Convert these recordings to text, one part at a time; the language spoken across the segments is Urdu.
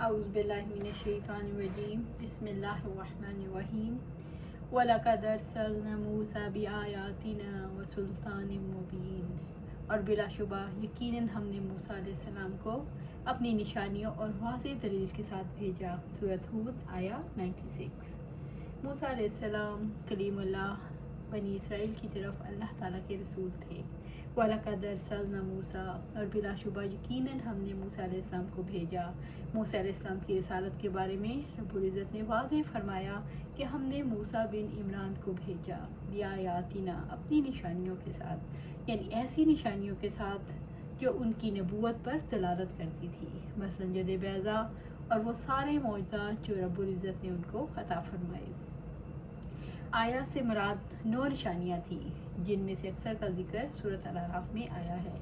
اعوذ باللہ من الشیطان الرجیم بسم اللہ الرحمن الرحیم وَلَقَدْ أَرْسَلْنَا مُوسَىٰ بِآيَاتِنَا وَسُلْطَانٍ مُبِينٍ، اور بلا شبہ یقیناً ہم نے موسیٰ علیہ السلام کو اپنی نشانیوں اور واضح دلیل کے ساتھ بھیجا۔ سورۃ ہود آیا 96۔ موسیٰ علیہ السلام کلیم اللہ بنی اسرائیل کی طرف اللہ تعالیٰ کے رسول تھے۔ وَلَقَدْ أَرْسَلْنَا مُوسَىٰ، اور بلا شبہ یقیناً ہم نے موسیٰ علیہ السلام کو بھیجا۔ موسیٰ علیہ السلام کی رسالت کے بارے میں رب العزت نے واضح فرمایا کہ ہم نے موسیٰ بن عمران کو بھیجا بِآیاتِنَا، اپنی نشانیوں کے ساتھ، یعنی ایسی نشانیوں کے ساتھ جو ان کی نبوت پر دلالت کرتی تھی، مثلا جد بیضا اور وہ سارے معجزات جو رب العزت نے ان کو عطا فرمائے۔ آیات سے مراد 9 نشانیاں تھیں، جن میں سے اکثر کا ذکر سورۃ الاعراف میں آیا ہے۔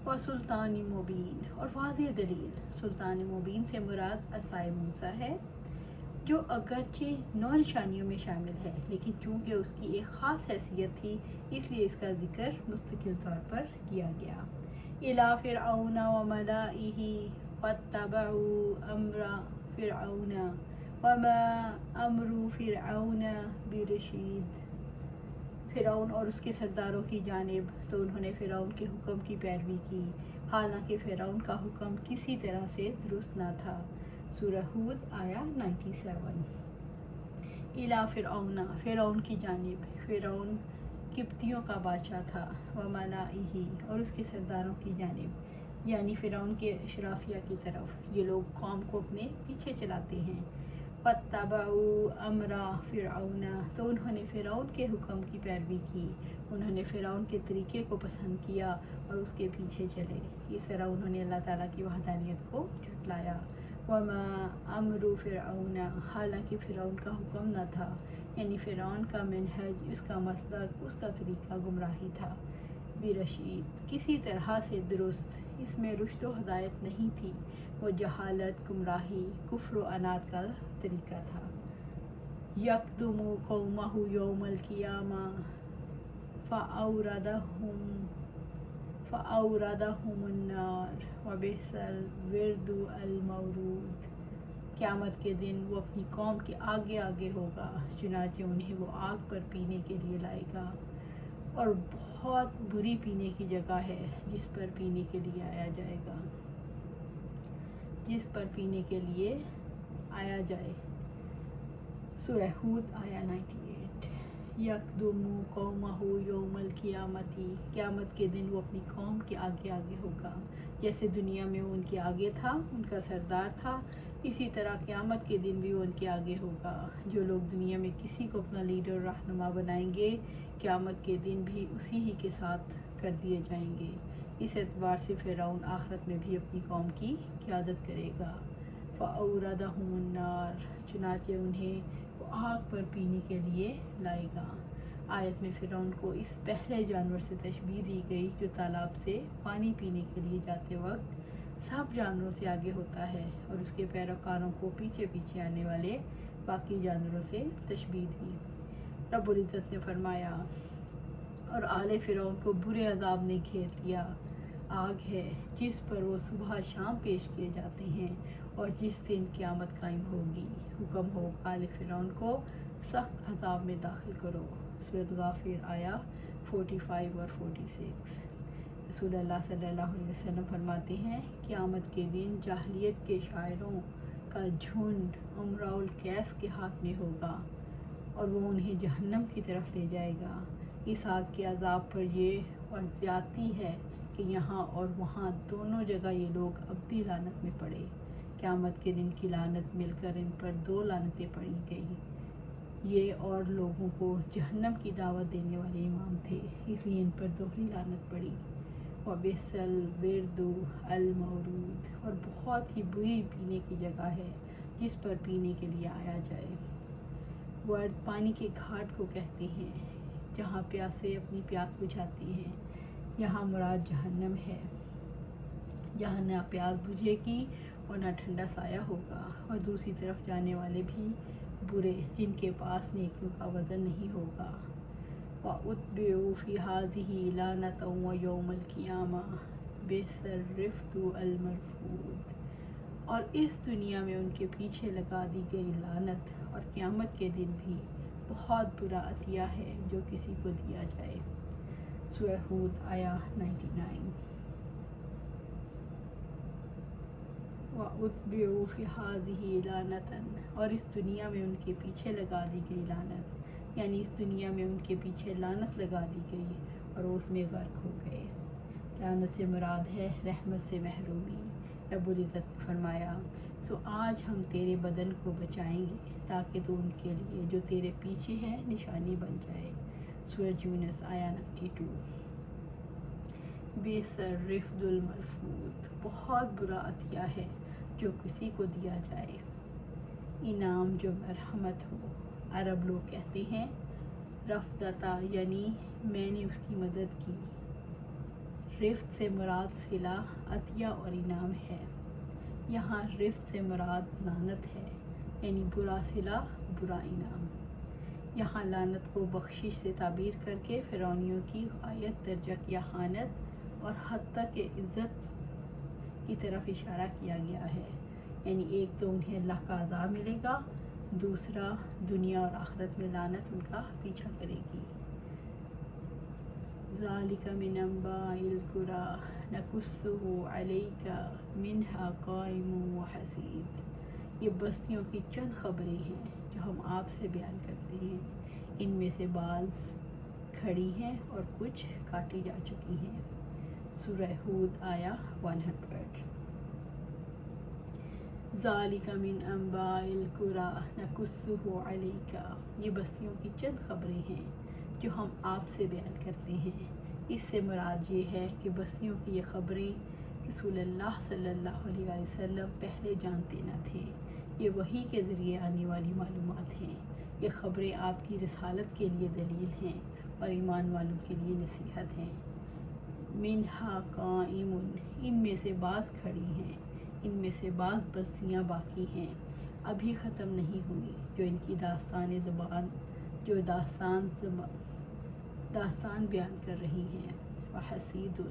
اور سلطان مبین، اور واضح دلیل۔ سلطان مبین سے مراد عصائے موسیٰ ہے، جو اگرچہ 9 نشانیوں میں شامل ہے، لیکن چونکہ اس کی ایک خاص حیثیت تھی، اس لیے اس کا ذکر مستقل طور پر کیا گیا۔ اِلیٰ فرعون وملئہ فاتبعوا امر فرعون وما امر فرعون برشید، فرعون اور اس کے سرداروں کی جانب، تو انہوں نے فرعون کے حکم کی پیروی کی، حالانکہ فرعون کا حکم کسی طرح سے درست نہ تھا۔ سورہ ہود آیا 97۔ اِلیٰ فرعون، فرعون کی جانب، فرعون قبطیوں کا بادشاہ تھا، وملئہ، اور اس کے سرداروں کی جانب، یعنی فرعون کے اشرافیہ کی طرف۔ یہ لوگ قوم کو اپنے پیچھے چلاتے ہیں۔ فاتبعوا امر فرعون، تو انہوں نے فرعون کے حکم کی پیروی کی، انہوں نے فرعون کے طریقے کو پسند کیا اور اس کے پیچھے چلے۔ اس طرح انہوں نے اللہ تعالیٰ کی وحدانیت کو جھٹلایا۔ وما امر فرعون، حالانکہ فرعون کا حکم نہ تھا، یعنی فرعون کا منہج، اس کا مسلک، اس کا طریقہ گمراہی تھا، برشید، کسی طرح سے درست، اس میں رشد و ہدایت نہیں تھی، وہ جہالت، گمراہی، کفر و عناد کا طریقہ تھا۔ یقدم قومہ یوم القیامہ فأوردہم النار وبئس الورد المورود، قیامت کے دن وہ اپنی قوم کے آگے آگے ہوگا، چنانچہ انہیں وہ آگ پر پینے کے لیے لائے گا، اور بہت بری پینے کی جگہ ہے جس پر پینے کے لیے آیا جائے گا، جس پر پینے کے لیے آیا جائے۔ سورہ ہود آیا 98۔ یقدم قومہ یوم القیامتی، قیامت کے دن وہ اپنی قوم کے آگے آگے ہوگا، جیسے دنیا میں وہ ان کے آگے تھا، ان کا سردار تھا، اسی طرح قیامت کے دن بھی وہ ان کے آگے ہوگا۔ جو لوگ دنیا میں کسی کو اپنا لیڈر رہنما بنائیں گے، قیامت کے دن بھی اسی ہی کے ساتھ کر دیے جائیں گے۔ اس اعتبار سے فرعون آخرت میں بھی اپنی قوم کی قیادت کرے گا۔ فأوردہم النار، چنانچہ انہیں وہ آگ پر پینے کے لیے لائے گا۔ آیت میں فرعون کو اس پہلے جانور سے تشبیہ دی گئی جو تالاب سے پانی پینے کے لیے جاتے وقت سب جانوروں سے آگے ہوتا ہے، اور اس کے پیروکاروں کو پیچھے پیچھے آنے والے باقی جانوروں سے تشبیہ دی۔ رب العزت نے فرمایا، اور آل فرعون کو برے عذاب نے گھیر لیا، آگ ہے جس پر وہ صبح شام پیش کیے جاتے ہیں، اور جس دن قیامت قائم ہوگی، حکم ہو آل فرعون کو سخت عذاب میں داخل کرو۔ سورۃ غافر آیا 45 اور 46۔ رسول اللہ صلی اللہ علیہ وسلم فرماتے ہیں، قیامت کے دن جاہلیت کے شاعروں کا جھنڈ امراء القیس کے ہاتھ میں ہوگا، اور وہ انہیں جہنم کی طرف لے جائے گا۔ اس آگ کے عذاب پر یہ اور زیادتی ہے کہ یہاں اور وہاں دونوں جگہ یہ لوگ ابدی لعنت میں پڑے۔ قیامت کے دن کی لعنت مل کر ان پر 2 لعنتیں پڑی گئیں۔ یہ اور لوگوں کو جہنم کی دعوت دینے والے امام تھے، اس لیے ان پر دوہری لعنت پڑی۔ وبئس الورد المورود، اور بہت ہی بری پینے کی جگہ ہے جس پر پینے کے لیے آیا جائے۔ ورد پانی کے گھاٹ کو کہتے ہیں، جہاں پیاسے اپنی پیاس بجھاتے ہیں، یہاں مراد جہنم ہے، جہاں نہ پیاس بجھے گی اور نہ ٹھنڈا سایہ ہوگا، اور دوسری طرف جانے والے بھی برے، جن کے پاس نیکیوں کا وزن نہیں ہوگا۔ وَأُتْبِعُوا فِي هَٰذِهِ لَعْنَةً وَيَوْمَ الْقِيَامَةِ بِئْسَ الرِّفْدُ الْمَرْفُودُ، اور اس دنیا میں ان کے پیچھے لگا دی گئی لعنت، اور قیامت کے دن بھی بہت برا عطیہ ہے جو کسی کو دیا جائے۔ سورہ ہود آیا 99۔ وَأُتْبِعُوا فِي هَٰذِهِ لَعْنَةً، اور اس دنیا میں ان کے پیچھے لگا دی گئی لعنت، یعنی اس دنیا میں ان کے پیچھے لعنت لگا دی گئی اور وہ اس میں غرق ہو گئے۔ لعنت سے مراد ہے رحمت سے محرومی۔ رب العزت نے فرمایا، سو آج ہم تیرے بدن کو بچائیں گے تاکہ تو ان کے لیے جو تیرے پیچھے ہیں نشانی بن جائے۔ سورہ یونس آیا 92۔ بئس الرفد المرفود، بہت برا عطیہ ہے جو کسی کو دیا جائے۔ انعام جو مرحمت ہو، عرب لوگ کہتے ہیں رفدتا، یعنی میں نے اس کی مدد کی۔ رفد سے مراد صلہ، عطیہ اور انعام ہے۔ یہاں رفد سے مراد لعنت ہے، یعنی برا صلہ، برا انعام۔ یہاں لعنت کو بخشش سے تعبیر کر کے فرعونیوں کی غایت درجہ کی اہانت اور حتیٰ کہ عزت کی طرف اشارہ کیا گیا ہے، یعنی ایک تو انہیں اللہ کا عذاب ملے گا، دوسرا دنیا اور آخرت میں لعنت ان کا پیچھا کرے گی۔ ذَلِكَ مِنْ أَنْبَاءِ الْقُرَىٰ نَقُصُّهُ عَلَيْكَ مِنْهَا قَائِمٌ وَحَصِيدٌ، یہ بستیوں کی چند خبریں ہیں جو ہم آپ سے بیان کرتے ہیں، ان میں سے بعض کھڑی ہیں اور کچھ کاٹی جا چکی ہیں۔ سورہ ہود آیا 100۔ ذَلِكَ مِنْ أَنْبَاءِ الْقُرَىٰ نَقُصُّهُ عَلَيْكَ، یہ بستیوں کی چند خبریں ہیں جو ہم آپ سے بیان کرتے ہیں۔ اس سے مراد یہ ہے کہ بستیوں کی یہ خبریں رسول اللہ صلی اللہ علیہ وسلم پہلے جانتے نہ تھے، یہ وحی کے ذریعے آنے والی معلومات ہیں۔ یہ خبریں آپ کی رسالت کے لیے دلیل ہیں اور ایمان والوں کے لیے نصیحت ہیں۔ منہا قائم، ان میں سے بعض کھڑی ہیں، ان میں سے بعض بستیاں باقی ہیں، ابھی ختم نہیں ہوئی، جو ان کی داستان زبان، جو داستان بیان کر رہی ہیں۔ وحسید،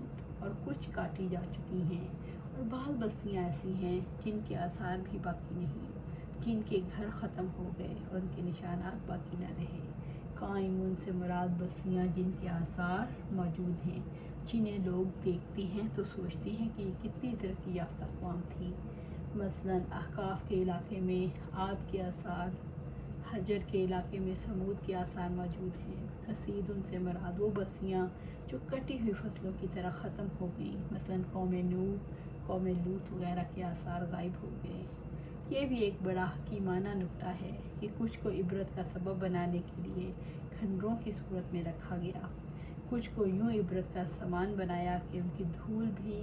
اور کچھ کاٹی جا چکی ہیں، اور بعض بستیاں ایسی ہیں جن کے آثار بھی باقی نہیں، جن کے گھر ختم ہو گئے اور ان کے نشانات باقی نہ رہے۔ قائمون سے مراد بستیاں جن کے آثار موجود ہیں، جنہیں لوگ دیکھتے ہیں تو سوچتے ہیں کہ یہ کتنی ترقی یافتہ اقوام تھی۔ مثلاً احقاف کے علاقے میں عاد کے آثار، حجر کے علاقے میں سمود کے آثار موجود ہیں۔ حسید ان سے مراد وہ بستیاں جو کٹی ہوئی فصلوں کی طرح ختم ہو گئیں، مثلاً قوم نوح، قوم لوط وغیرہ کے آثار غائب ہو گئے۔ یہ بھی ایک بڑا حکیمانہ نکتہ ہے کہ کچھ کو عبرت کا سبب بنانے کے لیے کھنڈروں کی صورت میں رکھا گیا، کچھ کو یوں عبرت کا سامان بنایا کہ ان کی دھول بھی،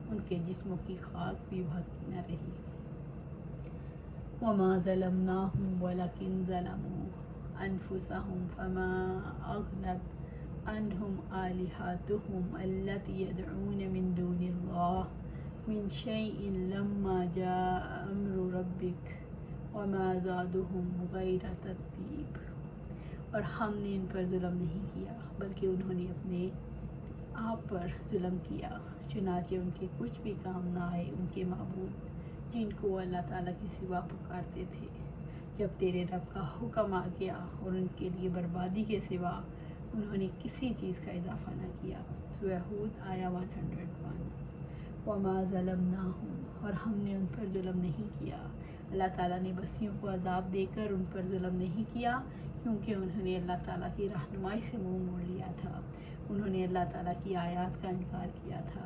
ان کے جسموں کی خاک بھی باقی نہ رہی۔ وَمَا ظَلَمْنَاهُمْ وَلَكِنْ ظَلَمُوا أَنفُسَهُمْ فَمَا أَغْنَتْ عَنْهُمْ آلِهَتُهُمْ الَّتِي يَدْعُونَ مِن دُونِ اللَّهِ مِن شَيْءٍ لَمَّا جَاءَ أَمْرُ رَبِّكَ وَمَا زَادُهُمْ غَيْرَ تَتْبِيبٍ، اور ہم نے ان پر ظلم نہیں کیا بلکہ انہوں نے اپنے آپ پر ظلم کیا، چنانچہ ان کے کچھ بھی کام نہ آئے ان کے معبود جن کو اللہ تعالیٰ کے سوا پکارتے تھے، جب تیرے رب کا حکم آ گیا اور ان کے لیے بربادی کے سوا انہوں نے کسی چیز کا اضافہ نہ کیا۔ سورہ ہود آیا 101۔ وَمَا ظَلَمْنَاهُمْ، اور ہم نے ان پر ظلم نہیں کیا۔ اللہ تعالیٰ نے بستیوں کو عذاب دے کر ان پر ظلم نہیں کیا، کیونکہ انہوں نے اللہ تعالیٰ کی رہنمائی سے منہ موڑ لیا تھا، انہوں نے اللہ تعالیٰ کی آیات کا انکار کیا تھا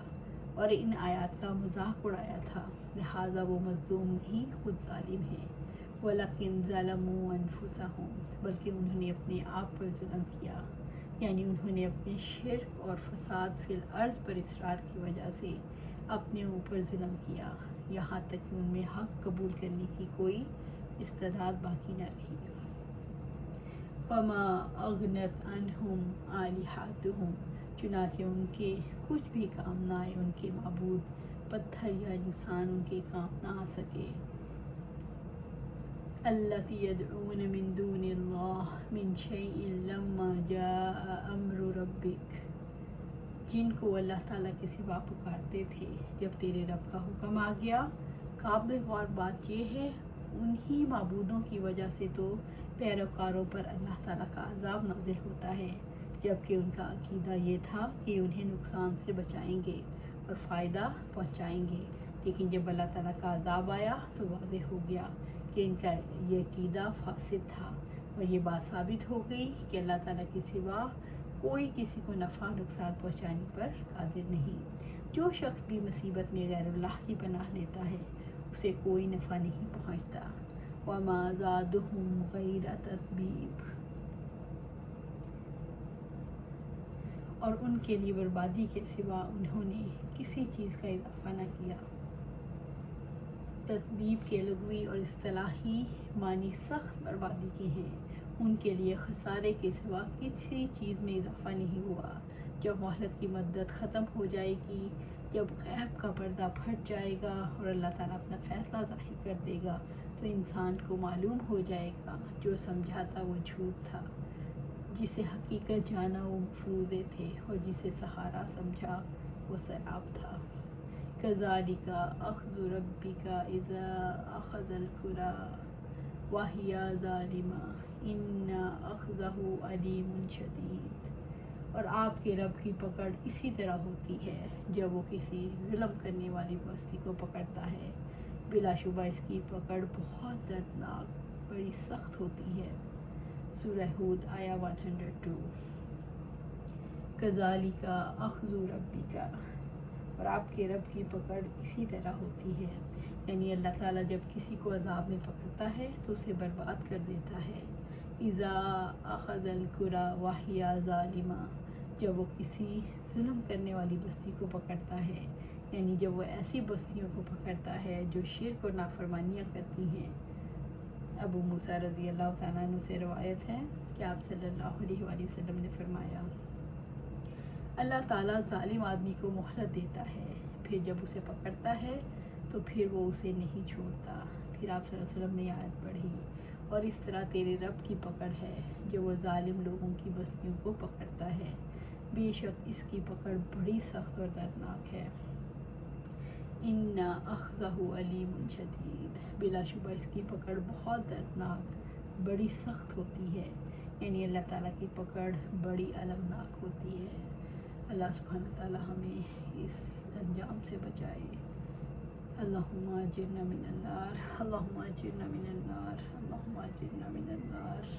اور ان آیات کا مذاق اڑایا تھا، لہٰذا وہ مظلوم نہیں، خود ظالم ہیں۔ وَلَكِنْ ظَلَمُوا أَنفُسَهُمْ، بلکہ انہوں نے اپنے آپ پر ظلم کیا، یعنی انہوں نے اپنے شرک اور فساد فی الارض پر اصرار کی وجہ سے اپنے اوپر ظلم کیا، یہاں تک کہ ان میں حق قبول کرنے کی کوئی استعداد باقی نہ رہی۔ وَمَا أَغْنَتْ عَنْهُمْ آلِهَتُهُمْ، چنانچہ ان کے کچھ بھی کام نہ آئے ان کے معبود، پتھر یا انسان ان کے کام نہ آ سکے۔ الَّتِي يَدْعُونَ مِن دُونِ اللَّهِ مِن شَيْءٍ لَمَّا جَاءَ أَمْرُ رَبِّكَ، جن کو اللہ تعالیٰ کے سوا پکارتے تھے جب تیرے رب کا حکم آ گیا، قابل غور بات یہ ہے انہی معبودوں کی وجہ سے تو پیروکاروں پر اللہ تعالیٰ کا عذاب نازل ہوتا ہے، جبکہ ان کا عقیدہ یہ تھا کہ انہیں نقصان سے بچائیں گے اور فائدہ پہنچائیں گے، لیکن جب اللہ تعالیٰ کا عذاب آیا تو واضح ہو گیا کہ ان کا یہ عقیدہ فاسد تھا، اور یہ بات ثابت ہو گئی کہ اللہ تعالیٰ کے سوا کوئی کسی کو نفع نقصان پہنچانے پر قادر نہیں۔ جو شخص بھی مصیبت میں غیر اللہ کی پناہ لیتا ہے اسے کوئی نفع نہیں پہنچتا۔ وَمَا زَادُهُمْ غَيْرَ تَتْبِيبٍ، اور ان کے لیے بربادی کے سوا انہوں نے کسی چیز کا اضافہ نہ کیا۔ تطبیب کے لغوی اور اصطلاحی معنی سخت بربادی کے ہیں، ان کے لیے خسارے کے سوا کسی چیز میں اضافہ نہیں ہوا۔ جب مہلت کی مدت ختم ہو جائے گی، جب غیب کا پردہ پھٹ جائے گا اور اللہ تعالیٰ اپنا فیصلہ ظاہر کر دے گا تو انسان کو معلوم ہو جائے گا جو سمجھا تھا وہ جھوٹ تھا، جسے حقیقت جانا وہ مفروضے تھے، اور جسے سہارا سمجھا وہ سراب تھا۔ كَذَلِكَ أَخْذُ رَبِّكَ إِذَا أَخَذَ الْقُرَىٰ وَهِيَ ظَالِمَةٌ إِنَّ أَخْذَهُ أَلِيمٌ شَدِيدٌ، اور آپ کے رب کی پکڑ اسی طرح ہوتی ہے جب وہ کسی ظلم کرنے والی بستی کو پکڑتا ہے، بلا شبہ اس کی پکڑ بہت دردناک بڑی سخت ہوتی ہے۔ سورہ ہود آیا 102۔ كَذَلِكَ أَخْذُ رَبِّكَ، اور آپ کے رب کی پکڑ اسی طرح ہوتی ہے، یعنی اللہ تعالیٰ جب کسی کو عذاب میں پکڑتا ہے تو اسے برباد کر دیتا ہے۔ اذا اخذ القریٰ وهی ظالمہ، جب وہ کسی ظلم کرنے والی بستی کو پکڑتا ہے، یعنی جب وہ ایسی بستیوں کو پکڑتا ہے جو شرک اور نافرمانیاں کرتی ہیں۔ ابو موسیٰ رضی اللہ تعالیٰ عنہ سے روایت ہے کہ آپ صلی اللہ علیہ وآلہ وسلم نے فرمایا، اللہ تعالیٰ ظالم آدمی کو مہلت دیتا ہے، پھر جب اسے پکڑتا ہے تو پھر وہ اسے نہیں چھوڑتا۔ پھر آپ صلی اللہ علیہ وسلم نے آیت پڑھی، اور اس طرح تیرے رب کی پکڑ ہے جو وہ ظالم لوگوں کی بستیوں کو پکڑتا ہے، بے شک اس کی پکڑ بڑی سخت اور دردناک ہے۔ ان اخذہ علیم شدید، بلا شبہ اس کی پکڑ بہت دردناک بڑی سخت ہوتی ہے، یعنی اللہ تعالیٰ کی پکڑ بڑی المناک ہوتی ہے۔ اللہ سبحانہ تعالیٰ ہمیں اس انجام سے بچائے۔ اللہم اجرنا من النار، اللہم اجرنا من النار، اللہم اجرنا من النار۔